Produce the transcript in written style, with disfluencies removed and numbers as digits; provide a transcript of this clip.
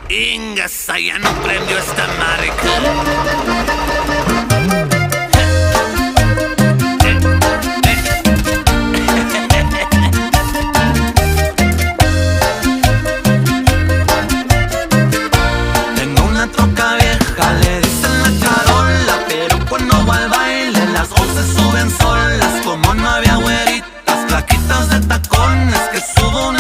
Ingasa, ya no prendió esta marca. Tengo una troca vieja, le dicen la charola, pero cuando va al baile las voces suben solas. Como no había güeritas, flaquitas de tacones, que subo una